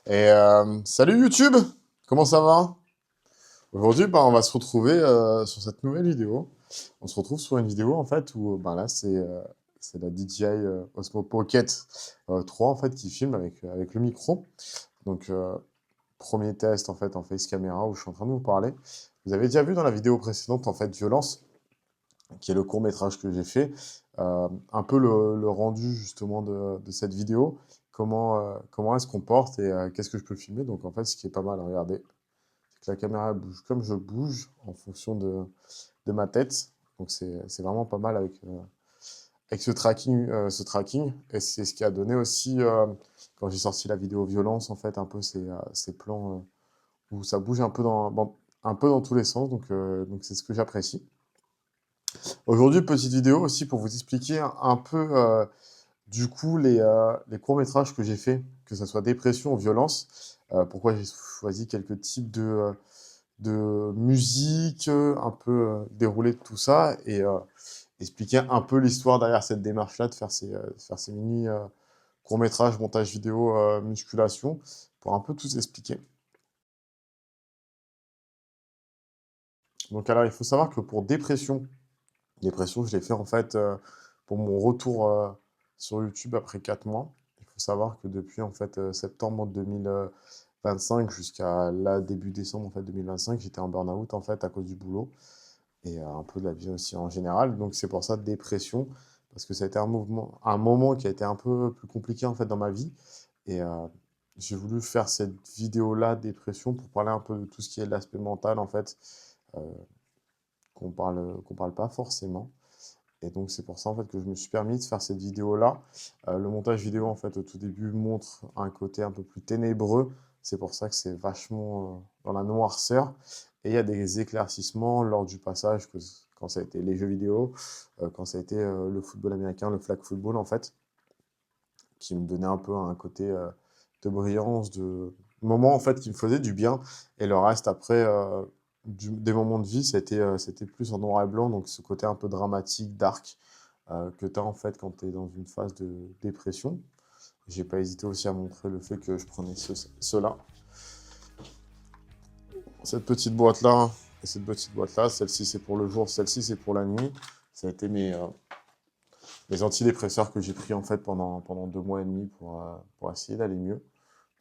Salut YouTube, comment ça va? Aujourd'hui, on va se retrouver sur cette nouvelle vidéo. On se retrouve sur une vidéo en fait où là c'est la DJI Osmo Pocket 3 en fait qui filme avec le micro. Donc premier test en fait en face caméra où je suis en train de vous parler. Vous avez déjà vu dans la vidéo précédente en fait Violence, qui est le court-métrage que j'ai fait, un peu le rendu justement de cette vidéo, comment elle se comporte et qu'est-ce que je peux filmer. Donc en fait, ce qui est pas mal, regardez, c'est que la caméra elle bouge comme je bouge en fonction de ma tête. Donc c'est vraiment pas mal avec ce tracking. Et c'est ce qui a donné aussi, quand j'ai sorti la vidéo violence, en fait, un peu ces plans où ça bouge un peu un peu dans tous les sens. Donc c'est ce que j'apprécie. Aujourd'hui, petite vidéo aussi pour vous expliquer un peu, du coup, les courts-métrages que j'ai fait, que ce soit dépression ou violence, pourquoi j'ai choisi quelques types de musique, un peu déroulé de tout ça, et expliquer un peu l'histoire derrière cette démarche-là, de faire ces mini courts-métrages, montage vidéo, musculation, pour un peu tout expliquer. Donc alors, il faut savoir que pour dépression, je l'ai fait en fait pour mon retour sur YouTube après 4 mois. Il faut savoir que depuis en fait septembre 2025 jusqu'à là début décembre en fait 2025, j'étais en burn-out en fait à cause du boulot et un peu de la vie aussi en général. Donc c'est pour ça dépression, parce que ça a été un moment qui a été un peu plus compliqué en fait dans ma vie et j'ai voulu faire cette vidéo-là dépression pour parler un peu de tout ce qui est de l'aspect mental en fait, euh, qu'on parle pas forcément. Et donc c'est pour ça en fait que je me suis permis de faire cette vidéo-là. Le montage vidéo en fait au tout début montre un côté un peu plus ténébreux. C'est pour ça que c'est vachement dans la noirceur. Et il y a des éclaircissements lors du passage, quand ça a été les jeux vidéo, quand ça a été le football américain, le flag football en fait, qui me donnait un peu un côté de brillance, de moment en fait qui me faisait du bien. Et le reste après, des moments de vie, c'était plus en noir et blanc, donc ce côté un peu dramatique, dark, que tu as en fait quand tu es dans une phase de dépression. J'ai pas hésité aussi à montrer le fait que je prenais cela. Cette petite boîte-là et cette petite boîte-là, celle-ci c'est pour le jour, celle-ci c'est pour la nuit. Ça a été mes antidépresseurs que j'ai pris en fait pendant 2 mois et demi pour essayer d'aller mieux.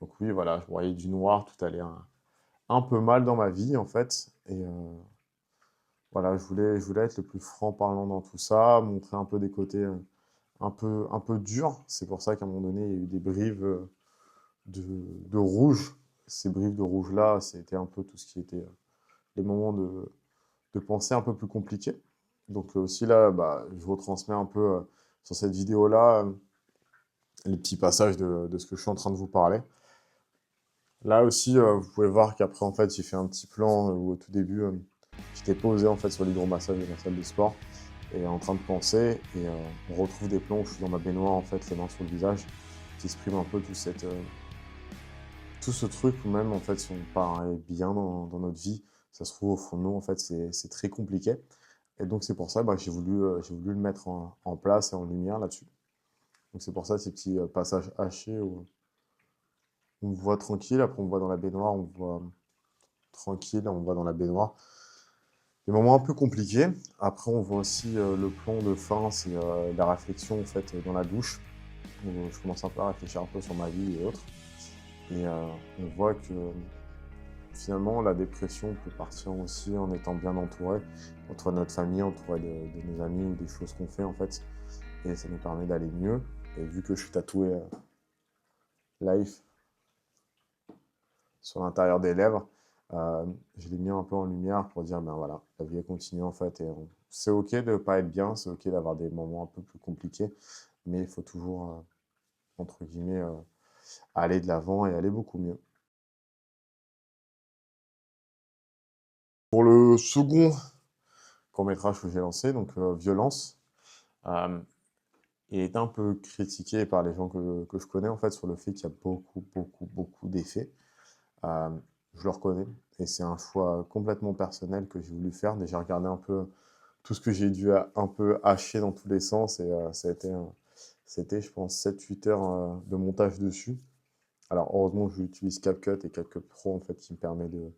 Donc oui, voilà, je voyais du noir, tout allait un peu mal dans ma vie en fait. Et voilà, je voulais être le plus franc-parlant dans tout ça, montrer un peu des côtés un peu durs. C'est pour ça qu'à un moment donné, il y a eu des brives de rouge. Ces brives de rouge-là, c'était un peu tout ce qui était les moments de pensée un peu plus compliqués. Donc aussi là, je retransmets un peu sur cette vidéo-là les petits passages de ce que je suis en train de vous parler. Là aussi, vous pouvez voir qu'après, en fait, j'ai fait un petit plan où au tout début, j'étais posé en fait sur l'hydromassage de la salle de sport et en train de penser. Et on retrouve des plans où je suis dans ma baignoire, en fait, les mains sur le visage, qui expriment un peu tout ce truc où même, en fait, si on paraît bien dans notre vie, ça se trouve au fond de nous, en fait, c'est très compliqué. Et donc, c'est pour ça que j'ai voulu le mettre en place et en lumière là-dessus. Donc, c'est pour ça ces petits passages hachés où on me voit tranquille, après on me voit dans la baignoire, on me voit tranquille, on me voit dans la baignoire. Des moments un peu compliqués. Après, on voit aussi le plan de fin, c'est la réflexion en fait dans la douche, où je commence un peu à réfléchir un peu sur ma vie et autres. Et on voit que finalement, la dépression peut partir aussi en étant bien entouré de notre famille, entouré de nos amis ou des choses qu'on fait en fait. Et ça nous permet d'aller mieux. Et vu que je suis tatoué Life sur l'intérieur des lèvres, je l'ai mis un peu en lumière pour dire, ben voilà, la vie continue en fait, et c'est ok de ne pas être bien, c'est ok d'avoir des moments un peu plus compliqués, mais il faut toujours, entre guillemets, aller de l'avant et aller beaucoup mieux. Pour le second court-métrage que j'ai lancé, donc Violence, euh, il est un peu critiqué par les gens que je connais en fait sur le fait qu'il y a beaucoup, beaucoup, beaucoup d'effets. Euh, je le reconnais, et c'est un choix complètement personnel que j'ai voulu faire. Déjà regarder un peu tout ce que j'ai dû un peu hacher dans tous les sens, et c'était, je pense, 7-8 heures de montage dessus, Alors heureusement, j'utilise CapCut et CapCut Pro en fait qui me permet de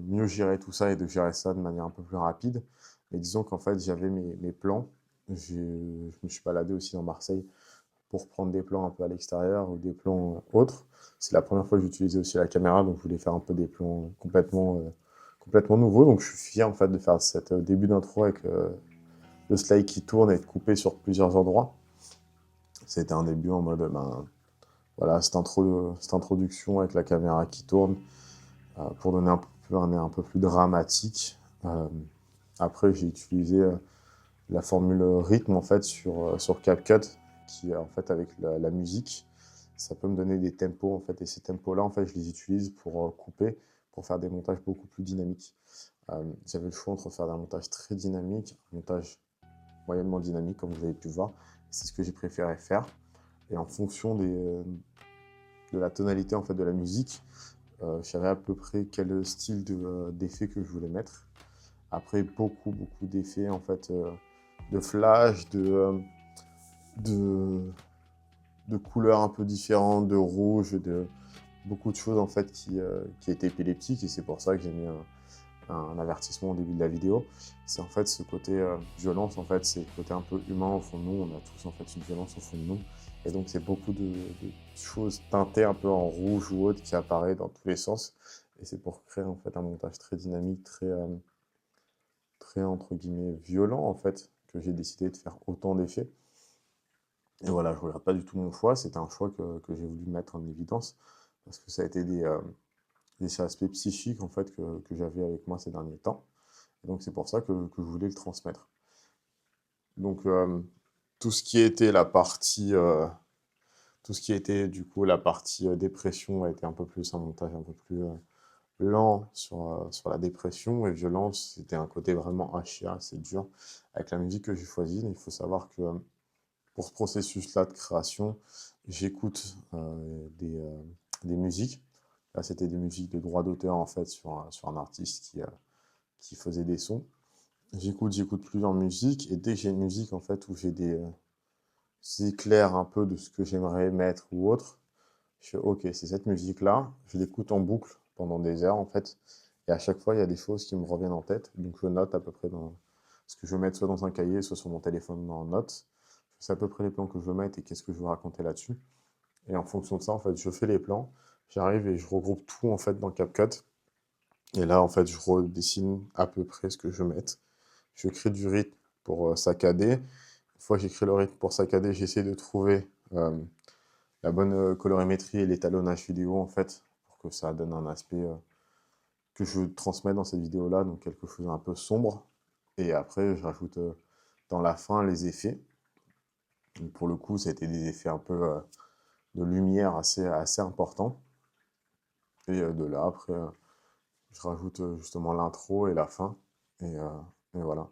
mieux gérer tout ça et de gérer ça de manière un peu plus rapide. Mais disons qu'en fait, j'avais mes plans. Je me suis baladé aussi dans Marseille pour prendre des plans un peu à l'extérieur ou des plans autres. C'est la première fois que j'utilisais aussi la caméra, donc je voulais faire un peu des plans complètement nouveaux. Donc je suis fier en fait de faire cet début d'intro avec le slide qui tourne et de couper sur plusieurs endroits. C'était un début en mode, ben, voilà, cette introduction avec la caméra qui tourne pour donner un air un peu plus dramatique. Après, j'ai utilisé la formule rythme en fait sur CapCut, qui en fait avec la musique, ça peut me donner des tempos en fait, et ces tempos-là en fait, je les utilise pour couper, pour faire des montages beaucoup plus dynamiques. J'avais le choix entre faire un montage très dynamique, un montage moyennement dynamique, comme vous avez pu voir. C'est ce que j'ai préféré faire. Et en fonction de la tonalité en fait, de la musique, je savais à peu près quel style d'effet que je voulais mettre. Après, beaucoup d'effets, en fait, de flash, de, de couleurs un peu différentes, de rouge, beaucoup de choses, en fait, qui étaient épileptiques. Et c'est pour ça que j'ai mis un avertissement au début de la vidéo. C'est en fait ce côté violence, en fait, c'est le côté un peu humain au fond de nous. On a tous, en fait, une violence au fond de nous. Et donc, c'est beaucoup de choses teintées un peu en rouge ou autre qui apparaît dans tous les sens. Et c'est pour créer, en fait, un montage très dynamique, très entre guillemets violent en fait, que j'ai décidé de faire autant d'effets. Et voilà, je regrette pas du tout mon choix, c'était un choix que j'ai voulu mettre en évidence, parce que ça a été des aspects psychiques en fait que j'avais avec moi ces derniers temps. Et donc c'est pour ça que je voulais le transmettre. Donc tout ce qui était la partie, tout ce qui était du coup la partie dépression a été un peu plus un montage un peu plus lent sur la dépression et violence, c'était un côté vraiment hachia, assez dur. Avec la musique que j'ai choisie, il faut savoir que pour ce processus-là de création, j'écoute des musiques. Là, c'était des musiques de droit d'auteur en fait sur un artiste qui faisait des sons. J'écoute plusieurs musiques et dès que j'ai une musique en fait où j'ai des éclairs un peu de ce que j'aimerais mettre ou autre, je fais ok, c'est cette musique-là, je l'écoute en boucle pendant des heures en fait, et à chaque fois il y a des choses qui me reviennent en tête, donc je note à peu près dans ce que je veux mettre soit dans un cahier, soit sur mon téléphone en notes. Je sais à peu près les plans que je veux mettre et qu'est-ce que je veux raconter là-dessus. Et en fonction de ça, en fait, je fais les plans, j'arrive et je regroupe tout en fait dans CapCut. Et là, en fait, je redessine à peu près ce que je veux mettre. Je crée du rythme pour saccader. Une fois que j'ai créé le rythme pour saccader, j'essaie de trouver la bonne colorimétrie et l'étalonnage vidéo en fait, pour que ça donne un aspect que je veux transmettre dans cette vidéo-là, donc quelque chose un peu sombre. Et après, je rajoute dans la fin les effets. Donc, pour le coup, ça a été des effets un peu de lumière assez importants. Et de là, après, je rajoute justement l'intro et la fin. Et voilà.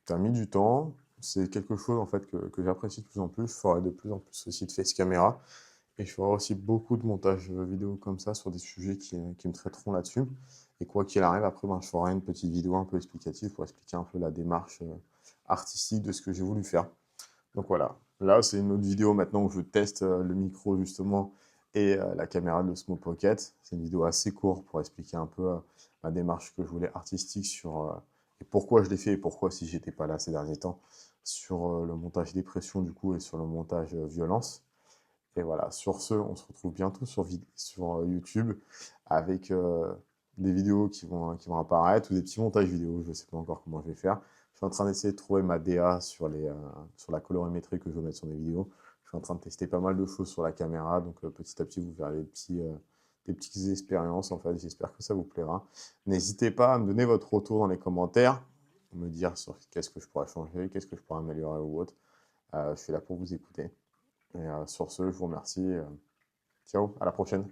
Ça a mis du temps. C'est quelque chose en fait que j'apprécie de plus en plus. Je ferai de plus en plus aussi de face caméra. Et je ferai aussi beaucoup de montage vidéo comme ça sur des sujets qui me traiteront là-dessus. Et quoi qu'il arrive, après, ben, je ferai une petite vidéo un peu explicative pour expliquer un peu la démarche artistique de ce que j'ai voulu faire. Donc voilà, là c'est une autre vidéo maintenant où je teste le micro justement et la caméra de l'Osmo Pocket. C'est une vidéo assez courte pour expliquer un peu ma démarche que je voulais artistique et pourquoi je l'ai fait et pourquoi si j'étais pas là ces derniers temps sur le montage dépression du coup et sur le montage violence. Et voilà, sur ce, on se retrouve bientôt sur YouTube avec des vidéos qui vont apparaître ou des petits montages vidéo. Je ne sais pas encore comment je vais faire. Je suis en train d'essayer de trouver ma DA sur la colorimétrie que je veux mettre sur mes vidéos. Je suis en train de tester pas mal de choses sur la caméra. Donc petit à petit, vous verrez des petites expériences. En fait, j'espère que ça vous plaira. N'hésitez pas à me donner votre retour dans les commentaires, me dire sur qu'est-ce que je pourrais changer, qu'est-ce que je pourrais améliorer ou autre. Je suis là pour vous écouter. Et sur ce, je vous remercie. Ciao, à la prochaine.